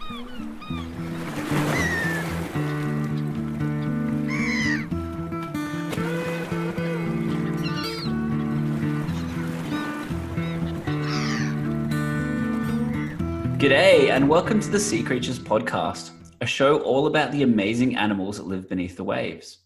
G'day, and welcome to the Sea Creatures podcast, a show all about the amazing animals that live beneath the waves.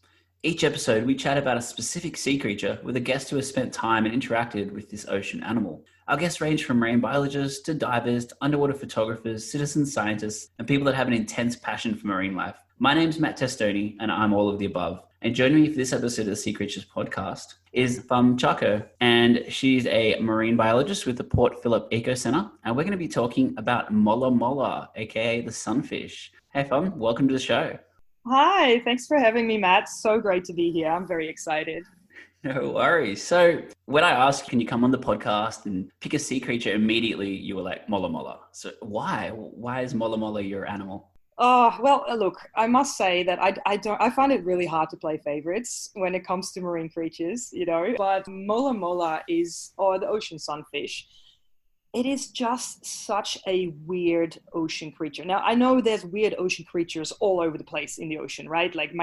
Each episode, we chat about a specific sea creature with a guest who has spent time and interacted with this ocean animal. Our guests range from marine biologists to divers to underwater photographers, citizen scientists, and people that have an intense passion for marine life. My name's Matt Testoni, and I'm all of the above. And joining me for this episode of the Sea Creatures podcast is Fam Charko, and she's a marine biologist with the Port Phillip Eco Centre, and we're going to be talking about Mola Mola, aka the Sunfish. Hey Fam, welcome to the show. Hi, thanks for having me, Matt. So great to be here. I'm very excited. No worries. So when I asked, can you come on the podcast and pick a sea creature, immediately you were like, Mola Mola. So why? Why is Mola Mola your animal? Oh, well, look, I must say that I find it really hard to play favorites when it comes to marine creatures, but Mola Mola or the ocean sunfish. It is just such a weird ocean creature. Now, I know there's weird ocean creatures all over the place in the ocean, right? Like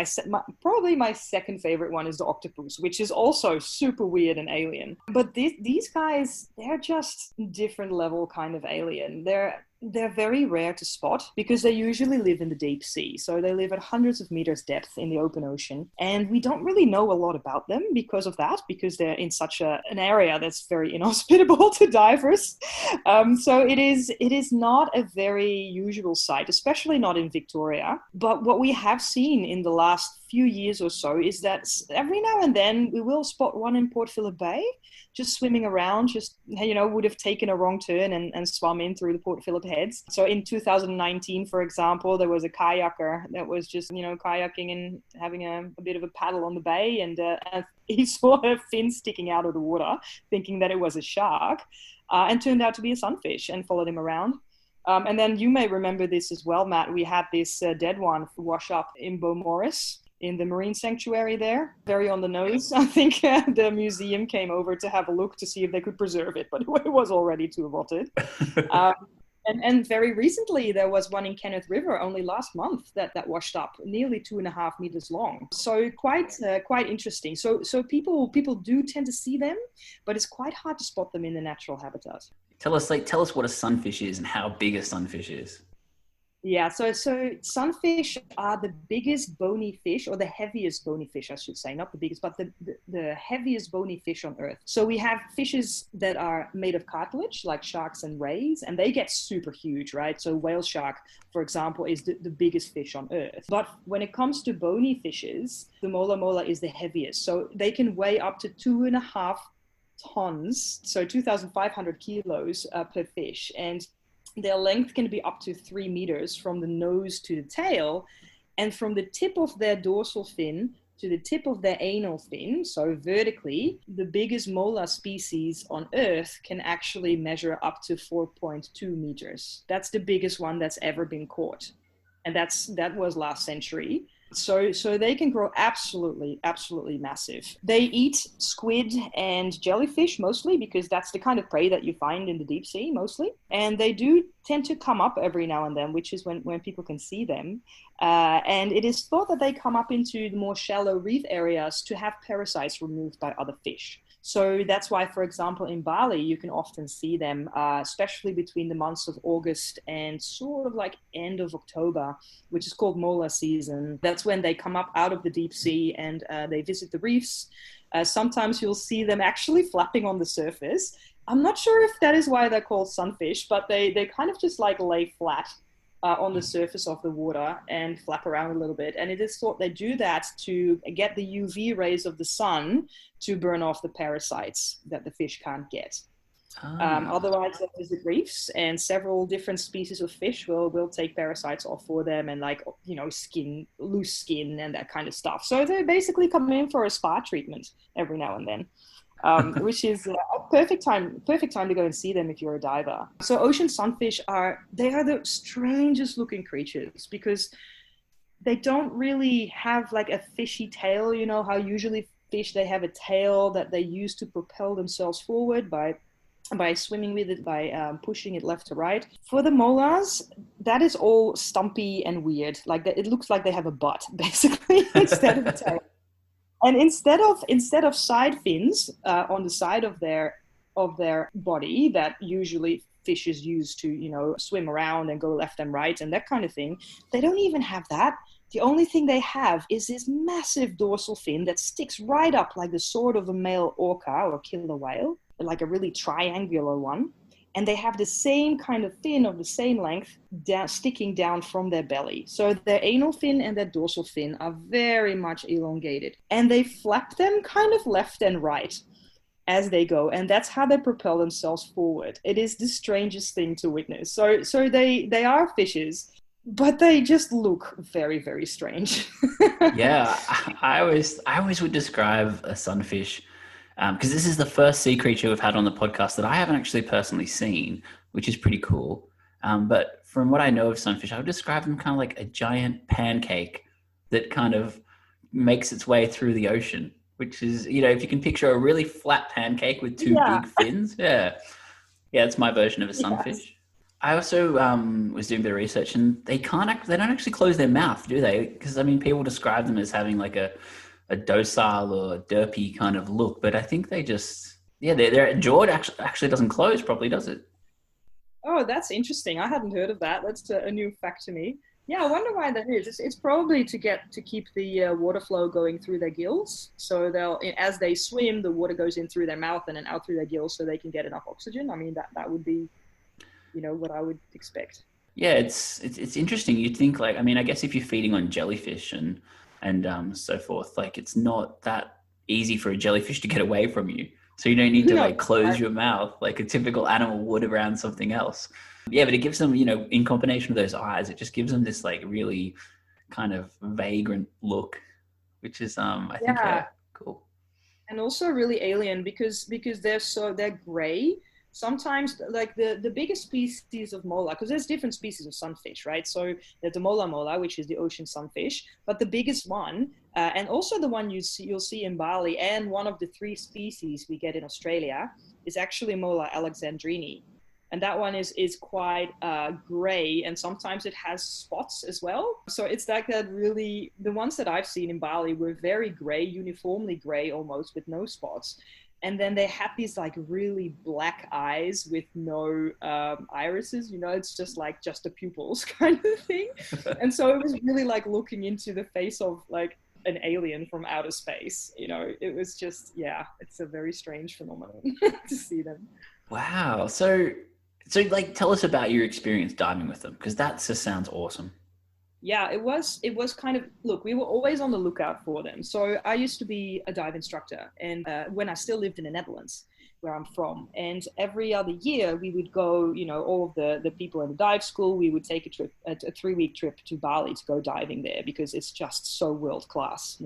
probably my second favorite one is the octopus, which is also super weird and alien. But these guys, they're just different level kind of alien. They're very rare to spot because they usually live in the deep sea. So they live at hundreds of meters depth in the open ocean. And we don't really know a lot about them because of that, because they're in such an area that's very inhospitable to divers. So it is not a very usual sight, especially not in Victoria. But what we have seen in the last few years or so is that every now and then we will spot one in Port Phillip Bay, just swimming around, would have taken a wrong turn and swum in through the Port Phillip heads. So in 2019, for example, there was a kayaker that was just, kayaking and having a bit of a paddle on the bay, and he saw a fin sticking out of the water, thinking that it was a shark, and turned out to be a sunfish, and followed him around. And then you may remember this as well, Matt. We had this dead one wash up in Beaumaris, in the marine sanctuary there, very on the nose. I think the museum came over to have a look to see if they could preserve it, but it was already too rotted. And very recently, there was one in Kenneth River only last month that washed up, nearly 2.5 meters long. So quite interesting. So people do tend to see them, but it's quite hard to spot them in the natural habitat. Tell us what a sunfish is and how big a sunfish is. Yeah, so sunfish are the biggest bony fish, or the heaviest bony fish, I should say, not the biggest, but the heaviest bony fish on Earth. So we have fishes that are made of cartilage, like sharks and rays, and they get super huge, right? So whale shark, for example, is the biggest fish on Earth. But when it comes to bony fishes, the Mola Mola is the heaviest. So they can weigh up to 2.5 tons, so 2,500 kilos per fish. And their length can be up to 3 meters from the nose to the tail, and from the tip of their dorsal fin to the tip of their anal fin, so vertically, the biggest mola species on Earth can actually measure up to 4.2 meters. That's the biggest one that's ever been caught. And that was last century. So they can grow absolutely massive. They eat squid and jellyfish mostly, because that's the kind of prey that you find in the deep sea mostly. And they do tend to come up every now and then, which is when people can see them. And it is thought that they come up into the more shallow reef areas to have parasites removed by other fish. So that's why, for example, in Bali, you can often see them, especially between the months of August and sort of like end of October, which is called mola season. That's when they come up out of the deep sea and they visit the reefs. Sometimes you'll see them actually flapping on the surface. I'm not sure if that is why they're called sunfish, but they kind of just like lay flat on the surface of the water and flap around a little bit. And it is thought they do that to get the UV rays of the sun to burn off the parasites that the fish can't get. Otherwise, they visit reefs, and several different species of fish will take parasites off for them, and loose skin and that kind of stuff. So they basically come in for a spa treatment every now and then. Which is a perfect time to go and see them if you're a diver. So ocean sunfish are the strangest looking creatures, because they don't really have like a fishy tail. How usually fish, they have a tail that they use to propel themselves forward by by swimming with it, by pushing it left to right. For the molars, that is all stumpy and weird. Like it looks like they have a butt, basically, instead of a tail. And instead of side fins on the side of their body that usually fishes use to, swim around and go left and right and that kind of thing, they don't even have that. The only thing they have is this massive dorsal fin that sticks right up like the sword of a male orca or killer whale, like a really triangular one. And they have the same kind of fin of the same length sticking down from their belly. So their anal fin and their dorsal fin are very much elongated. And they flap them kind of left and right as they go. And that's how they propel themselves forward. It is the strangest thing to witness. So they are fishes, but they just look very, very strange. Yeah, I always would describe a sunfish, because this is the first sea creature we've had on the podcast that I haven't actually personally seen, which is pretty cool. But from what I know of sunfish, I would describe them kind of like a giant pancake that kind of makes its way through the ocean, which is, if you can picture a really flat pancake with two big fins. Yeah, it's my version of a sunfish. Yes. I also was doing a bit of research, and they don't actually close their mouth, do they? Because people describe them as having like a docile or derpy kind of look, but I think they just, their jaw actually doesn't close properly, does it? Oh, that's interesting. I hadn't heard of that. That's a new fact to me. Yeah, I wonder why that is. It's probably to keep the water flow going through their gills. So as they swim, the water goes in through their mouth and then out through their gills, so they can get enough oxygen. That would be, what I would expect. Yeah, it's interesting. You'd think I guess if you're feeding on jellyfish and so forth, it's not that easy for a jellyfish to get away from you. So you don't need to close your mouth like a typical animal would around something else. Yeah, but it gives them, in combination with those eyes, it just gives them this really kind of vagrant look, which is I think cool. And also really alien because they're gray. Sometimes the biggest species of mola, because there's different species of sunfish, right? So there's the Mola Mola, which is the ocean sunfish, but the biggest one, and also the one you'll see in Bali, and one of the 3 species we get in Australia, is actually Mola alexandrini. And that one is quite gray, and sometimes it has spots as well. So it's like that really, the ones that I've seen in Bali were very gray, uniformly gray almost, with no spots. And then they had these really black eyes with no irises, it's just the pupils kind of thing. And so it was really looking into the face of an alien from outer space. It was just, it's a very strange phenomenon to see them. Wow. So tell us about your experience diving with them, because that just sounds awesome. Yeah, it was kind of, look, we were always on the lookout for them. So I used to be a dive instructor, and when I still lived in the Netherlands, where I'm from, and every other year we would go, all of the people in the dive school, we would take a 3-week trip to Bali to go diving there, because it's just so world class.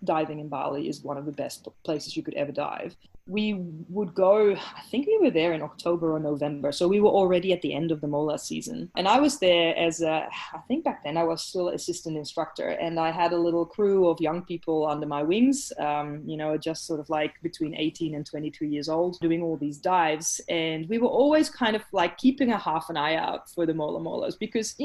Diving in Bali is one of the best places you could ever dive. We would go, I think we were there in October or November. So we were already at the end of the Mola season. And I was there I think back then I was still assistant instructor, and I had a little crew of young people under my wings, just sort of between 18 and 22 years old, doing all these dives. And we were always kind of keeping a half an eye out for the Mola Molas, because,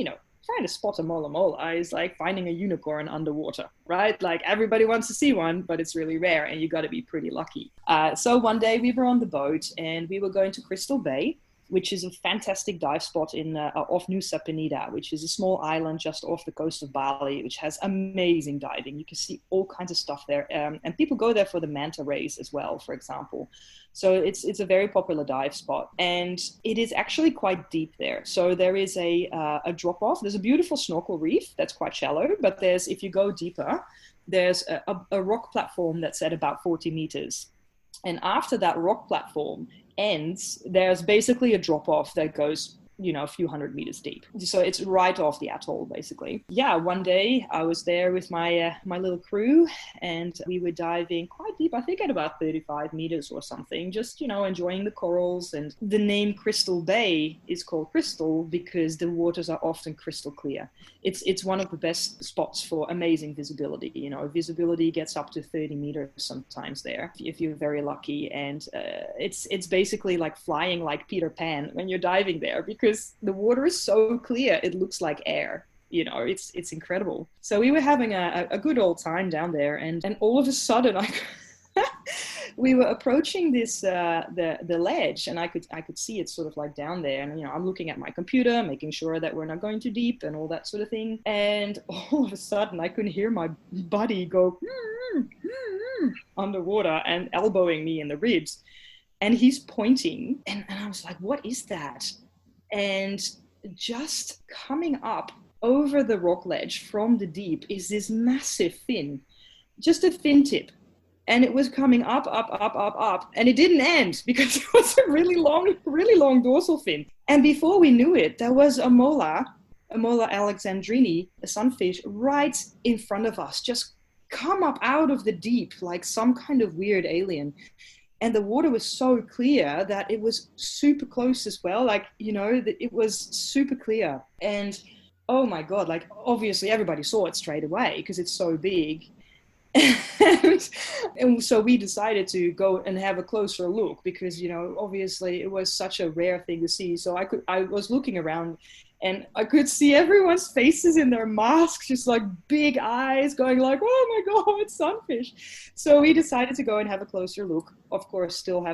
trying to spot a Mola Mola is like finding a unicorn underwater, right? Everybody wants to see one, but it's really rare, and you got to be pretty lucky. So one day we were on the boat, and we were going to Crystal Bay, which is a fantastic dive spot off Nusa Penida, which is a small island just off the coast of Bali, which has amazing diving. You can see all kinds of stuff there. And people go there for the manta rays as well, for example. So it's a very popular dive spot, and it is actually quite deep there. So there is a drop off. There's a beautiful snorkel reef that's quite shallow, but if you go deeper, there's a rock platform that's at about 40 meters. And after that rock platform ends, there's basically a drop off that goes a few hundred meters deep. So it's right off the atoll, basically. Yeah, one day I was there with my little crew, and we were diving quite quite deep, I think at about 35 meters or something, just, enjoying the corals. And the name Crystal Bay is called Crystal because the waters are often crystal clear. It's one of the best spots for amazing visibility. Visibility gets up to 30 meters sometimes there if you're very lucky. And it's basically like flying like Peter Pan when you're diving there, because the water is so clear, it looks like air. It's incredible. So we were having a good old time down there, and all of a sudden we were approaching this the ledge, and I could see it sort of like down there, and I'm looking at my computer, making sure that we're not going too deep and all that sort of thing. And all of a sudden I could hear my buddy go underwater and elbowing me in the ribs, and he's pointing, and I was like, what is that? And just coming up over the rock ledge from the deep is this massive fin, just a fin tip. And it was coming up, up, up, up, up. And it didn't end because it was a really long dorsal fin. And before we knew it, there was a Mola alexandrini, a sunfish, right in front of us, just come up out of the deep like some kind of weird alien. And the water was so clear that it was super close as well. It was super clear. And oh my God, obviously everybody saw it straight away because it's so big. and so we decided to go and have a closer look because, obviously it was such a rare thing to see. So I was looking around and I could see everyone's faces in their masks, just like big eyes going like, oh my God, it's sunfish. So we decided to go and have a closer look. Of course, still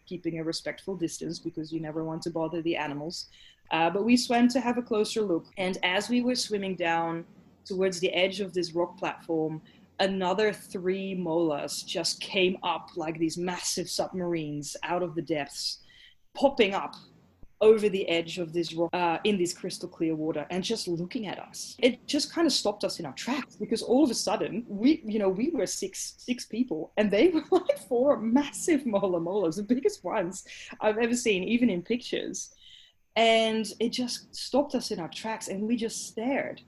keeping a respectful distance because you never want to bother the animals. But we swam to have a closer look. And as we were swimming down towards the edge of this rock platform, another 3 molas just came up like these massive submarines out of the depths, popping up over the edge of this rock in this crystal clear water and just looking at us. It just kind of stopped us in our tracks because all of a sudden we were six people and they were like 4 massive Mola Molas, the biggest ones I've ever seen, even in pictures. And it just stopped us in our tracks and we just stared.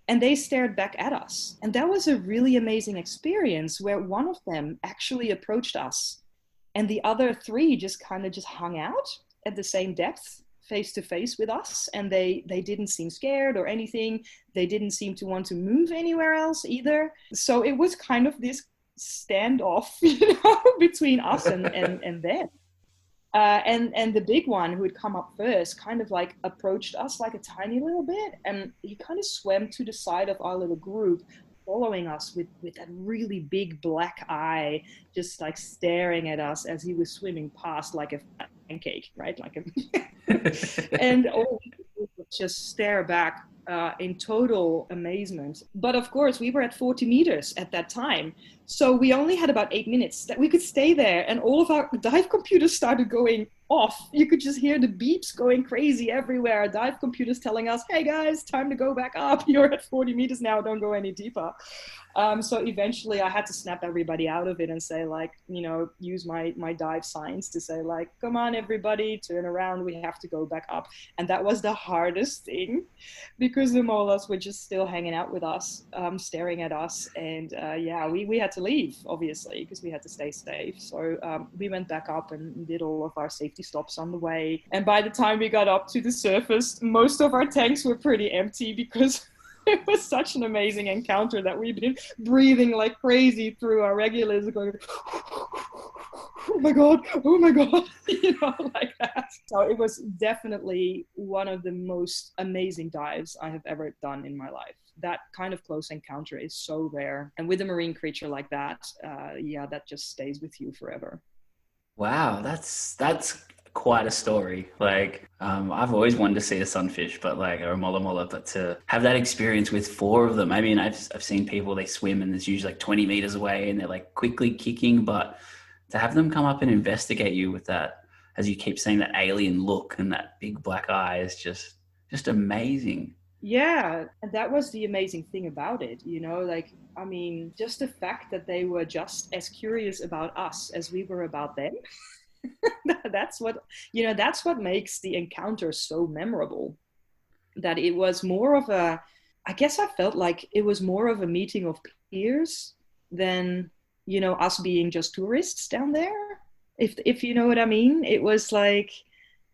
And they stared back at us. And that was a really amazing experience where one of them actually approached us and the other 3 just hung out at the same depth, face to face with us. And they didn't seem scared or anything. They didn't seem to want to move anywhere else either. So it was kind of this standoff, between us and them. And the big one who had come up first kind of like approached us like a tiny little bit, and he kind of swam to the side of our little group, following us with that really big black eye, just like staring at us as he was swimming past like a pancake, right? And all we could do was just stare back in total amazement. But of course, we were at 40 meters at that time. So we only had about 8 minutes that we could stay there, and all of our dive computers started going off. You could just hear the beeps going crazy everywhere. Our dive computers telling us, hey guys, time to go back up. You're at 40 meters now, don't go any deeper. So eventually I had to snap everybody out of it and say use my dive signs to say come on everybody, turn around, we have to go back up. And that was the hardest thing because the molas were just still hanging out with us, staring at us. And we had to leave, obviously, because we had to stay safe. So we went back up and did all of our safety stops on the way. And by the time we got up to the surface, most of our tanks were pretty empty because it was such an amazing encounter that we've been breathing like crazy through our regulars, going, oh my God, like that. So it was definitely one of the most amazing dives I have ever done in my life. That kind of close encounter is so rare. And with a marine creature like that, that just stays with you forever. Wow, that's quite a story. I've always wanted to see a sunfish, or a Mola Mola, but to have that experience with 4 of them. I mean, I've seen people, they swim and it's usually 20 meters away and they're quickly kicking, but to have them come up and investigate you with that, as you keep saying, that alien look and that big black eye is just amazing. Yeah, and that was the amazing thing about it, just the fact that they were just as curious about us as we were about them. That's what makes the encounter so memorable. That it was more of I guess I felt like it was more of a meeting of peers than us being just tourists down there. If you know what I mean. It was like,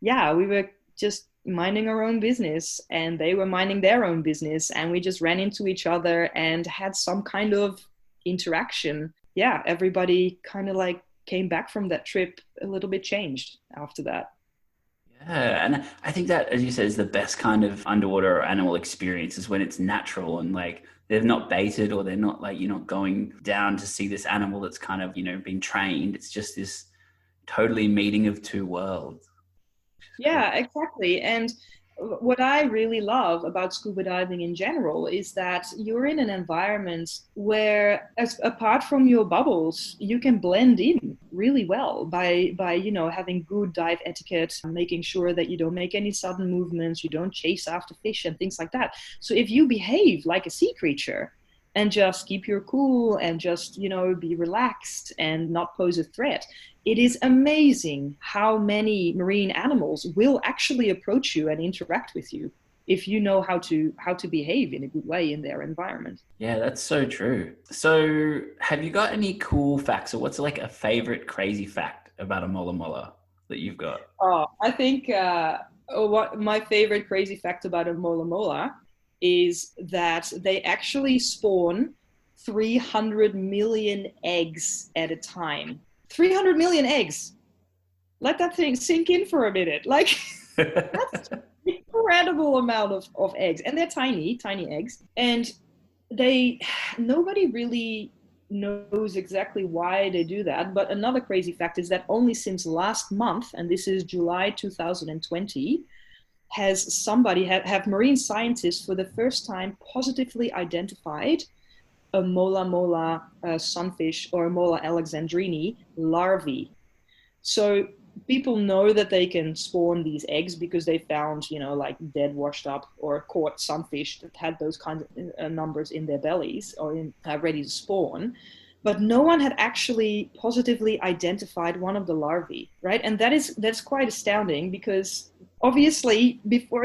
yeah, we were just minding our own business and they were minding their own business, and we just ran into each other and had some kind of interaction. Yeah, everybody kind of like came back from that trip a little bit changed after that. Yeah, and I think that, as you said, is the best kind of underwater animal experience is when it's natural and like they're not baited or they're not like you're not going down to see this animal that's kind of, being trained. It's just this totally meeting of two worlds. Cool. Yeah, exactly. And what I really love about scuba diving in general is that you're in an environment where, apart from your bubbles, you can blend in really well by having good dive etiquette, making sure that you don't make any sudden movements, you don't chase after fish and things like that. So if you behave like a sea creature and just keep your cool and just be relaxed and not pose a threat, it is amazing how many marine animals will actually approach you and interact with you if you know how to behave in a good way in their environment. Yeah, that's so true. So have you got any cool facts, or what's like a favorite crazy fact about a Mola Mola that you've got? Oh, I think what my favorite crazy fact about a Mola Mola is that they actually spawn 300 million eggs at a time. 300 million eggs. Let that thing sink in for a minute. Like, that's an incredible amount of eggs. And they're tiny, tiny eggs. And nobody really knows exactly why they do that. But another crazy fact is that only since last month, and this is July 2020, have marine scientists for the first time positively identified a Mola Mola sunfish or a Mola alexandrini larvae. So people know that they can spawn these eggs because they found, like dead, washed up or caught sunfish that had those kinds of numbers in their bellies or ready to spawn. But no one had actually positively identified one of the larvae, right? And that's quite astounding because obviously before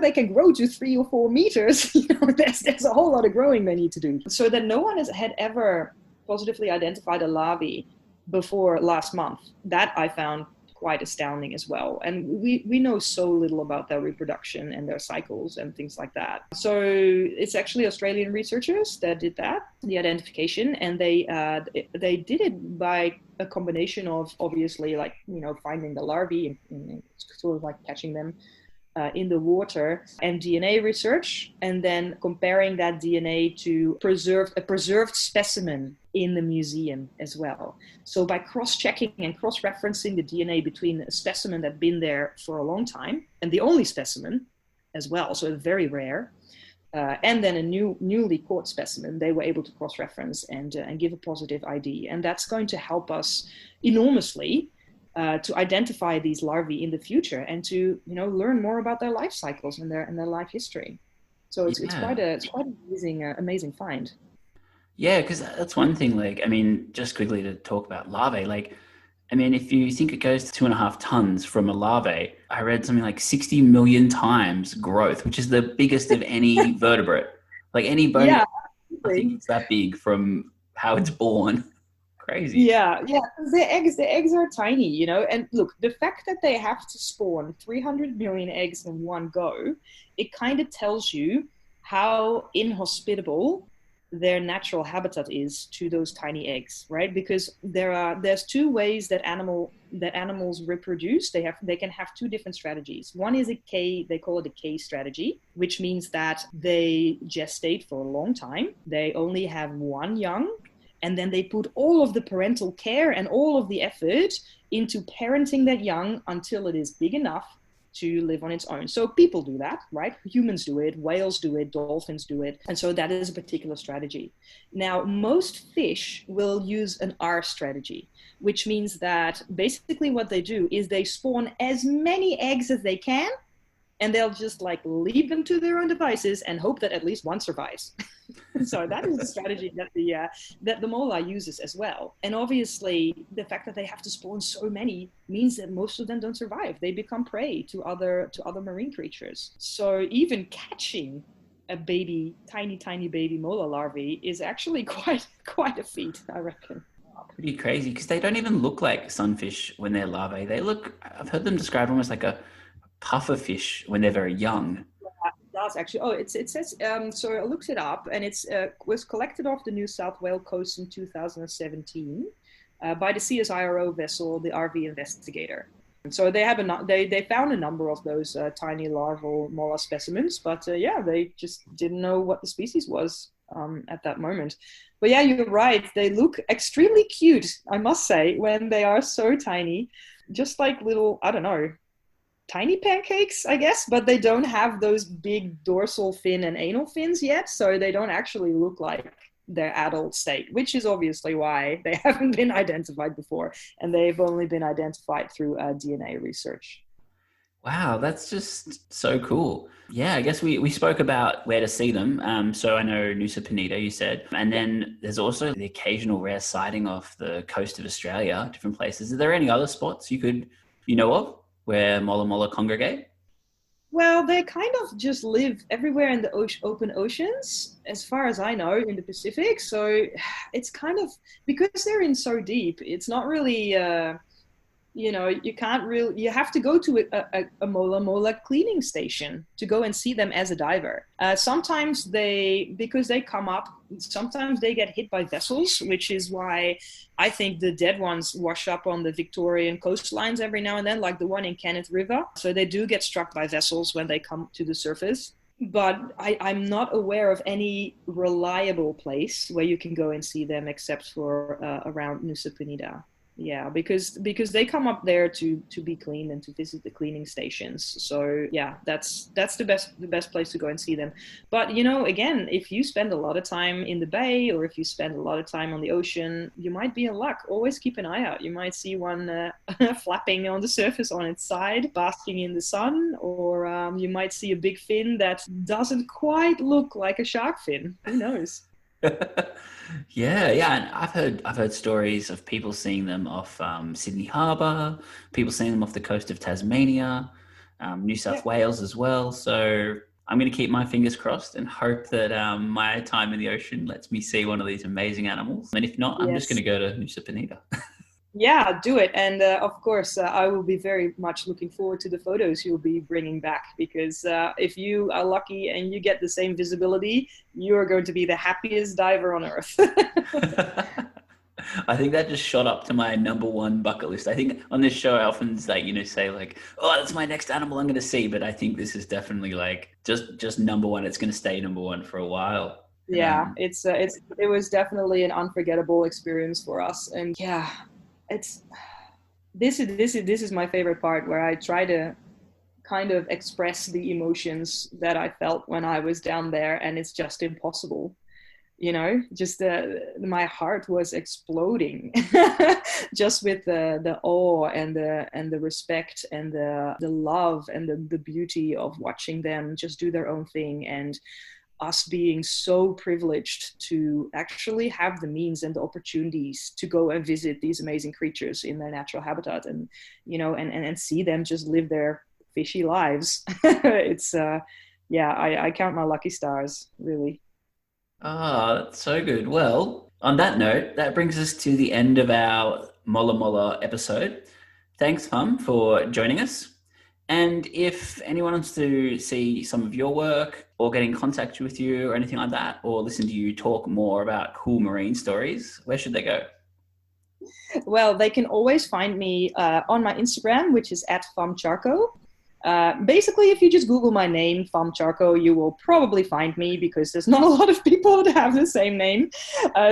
they can grow to 3 or 4 meters, there's a whole lot of growing they need to do. So that no one had ever positively identified a larvae before last month, that I found quite astounding as well. And we know so little about their reproduction and their cycles and things like that. So it's actually Australian researchers that did that, the identification, and they did it by a combination of obviously like finding the larvae and sort of like catching them in the water, and DNA research, and then comparing that DNA to a preserved specimen in the museum as well. So by cross-checking and cross-referencing the DNA between a specimen that's been there for a long time and the only specimen as well, so very rare, and then a newly caught specimen, they were able to cross-reference and give a positive ID. And that's going to help us enormously to identify these larvae in the future and to learn more about their life cycles and their life history. So it's quite an amazing find. Yeah, because that's one thing. Like, I mean, just quickly to talk about larvae, like, I mean, if you think it goes to 2.5 tons from a larvae, I read something like 60 million times growth, which is the biggest of any vertebrate. Like any bone, Yeah, I think it's that big from how it's born. Crazy. yeah. The eggs are tiny, and look, the fact that they have to spawn 300 million eggs in one go, it kind of tells you how inhospitable their natural habitat is to those tiny eggs, right? Because there's two ways that animals reproduce. They can have two different strategies. One is they call it a K strategy, which means that they gestate for a long time. They only have one young, and then they put all of the parental care and all of the effort into parenting that young until it is big enough to live on its own. So people do that, right? Humans do it, whales do it, dolphins do it. And so that is a particular strategy. Now, most fish will use an R strategy, which means that basically what they do is they spawn as many eggs as they can, and they'll just like leave them to their own devices and hope that at least one survives. So that is the strategy that the mola uses as well. And obviously, the fact that they have to spawn so many means that most of them don't survive. They become prey to other marine creatures. So even catching a baby, tiny baby mola larvae is actually quite a feat, I reckon. Pretty crazy, because they don't even look like sunfish when they're larvae. They look, I've heard them described almost like a puffer fish when they're very young. Does actually. Oh, it says. So I looked it up, and it's was collected off the New South Wales coast in 2017 by the CSIRO vessel, the RV Investigator. And so they found a number of those tiny larval mola specimens, but they just didn't know what the species was at that moment. But yeah, you're right. They look extremely cute, I must say, when they are so tiny, just like little, I don't know, tiny pancakes, I guess, but they don't have those big dorsal fin and anal fins yet, so they don't actually look like their adult state, which is obviously why they haven't been identified before, and they've only been identified through DNA research. Wow, that's just so cool. Yeah, I guess we spoke about where to see them. So I know Nusa Penida, you said, and then there's also the occasional rare sighting off the coast of Australia, different places. Are there any other spots you know of, where Mola Mola congregate? Well, they kind of just live everywhere in the open oceans, as far as I know, in the Pacific. So it's kind of, because they're in so deep, it's not really, you can't really, you have to go to a Mola Mola cleaning station to go and see them as a diver. Sometimes because they come up, sometimes they get hit by vessels, which is why I think the dead ones wash up on the Victorian coastlines every now and then, like the one in Kenneth River. So they do get struck by vessels when they come to the surface. But I'm not aware of any reliable place where you can go and see them except for around Nusa Penida. Yeah, because they come up there to be cleaned and to visit the cleaning stations. So yeah, that's the best place to go and see them. But again, if you spend a lot of time in the bay, or if you spend a lot of time on the ocean, you might be in luck. Always keep an eye out. You might see one flapping on the surface on its side, basking in the sun, or you might see a big fin that doesn't quite look like a shark fin. Who knows? Yeah, and I've heard stories of people seeing them off Sydney Harbour, people seeing them off the coast of Tasmania, New South Wales as well. So I'm going to keep my fingers crossed and hope that my time in the ocean lets me see one of these amazing animals. And if not, I'm just going to go to Nusa Penida. Yeah, do it. And of course, I will be very much looking forward to the photos you'll be bringing back, because if you are lucky and you get the same visibility, you are going to be the happiest diver on earth. I think that just shot up to my number one bucket list. I think on this show, I often say like, oh, that's my next animal I'm going to see. But I think this is definitely like just number one. It's going to stay number one for a while. Yeah, it was definitely an unforgettable experience for us. And yeah, this is my favorite part, where I try to kind of express the emotions that I felt when I was down there, and it's just impossible. Just my heart was exploding just with the awe and the respect and the love and the beauty of watching them just do their own thing, and us being so privileged to actually have the means and the opportunities to go and visit these amazing creatures in their natural habitat, and and see them just live their fishy lives. It's I count my lucky stars, really. Ah, that's so good. Well, on that note, that brings us to the end of our Mola Mola episode. Thanks, Fam, for joining us. And if anyone wants to see some of your work or get in contact with you or anything like that, or listen to you talk more about cool marine stories, where should they go? Well, they can always find me on my Instagram, which is @Fam Charko. Basically, if you just Google my name, Fam Charko, you will probably find me, because there's not a lot of people that have the same name.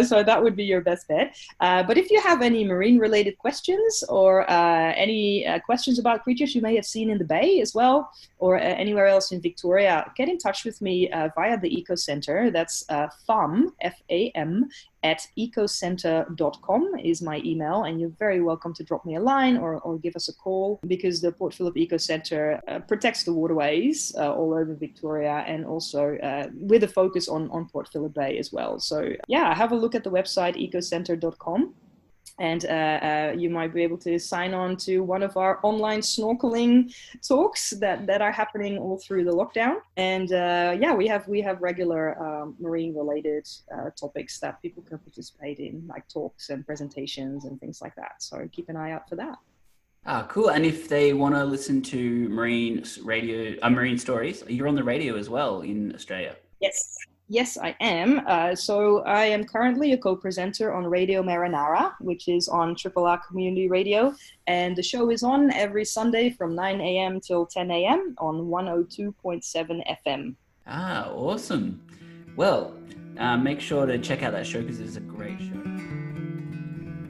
So that would be your best bet. But if you have any marine-related questions, or any questions about creatures you may have seen in the bay as well, or anywhere else in Victoria, get in touch with me via the Eco Centre. That's FAM, F-A-M, @ecocentre.com is my email, and you're very welcome to drop me a line or give us a call, because the Port Phillip Eco Centre protects the waterways all over Victoria, and also with a focus on Port Phillip Bay as well. So yeah, have a look at the website ecocentre.com. And you might be able to sign on to one of our online snorkeling talks that are happening all through the lockdown. And we have regular marine related topics that people can participate in, like talks and presentations and things like that. So keep an eye out for that. Ah, cool. And if they want to listen to marine stories, you're on the radio as well in Australia. Yes, I am. So I am currently a co-presenter on Radio Marinara, which is on Triple R Community Radio. And the show is on every Sunday from 9 a.m. till 10 a.m. on 102.7 FM. Ah, awesome. Well, make sure to check out that show because it's a great show.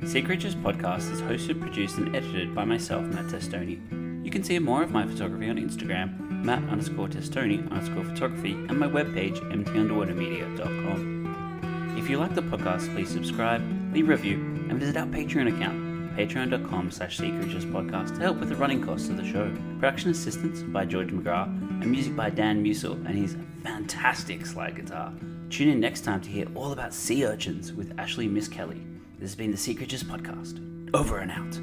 Sea Creatures Podcast is hosted, produced and edited by myself, Matt Testoni. You can see more of my photography on Instagram, Matt_Testoni_photography, and my webpage, mtunderwatermedia.com. If you like the podcast, please subscribe, leave a review, and visit our Patreon account, patreon.com/SeaCreaturesPodcast, to help with the running costs of the show. Production assistance by George McGrath, and music by Dan Musil and his fantastic slide guitar. Tune in next time to hear all about sea urchins with Ashley Miss Kelly. This has been the Sea Creatures Podcast. Over and out.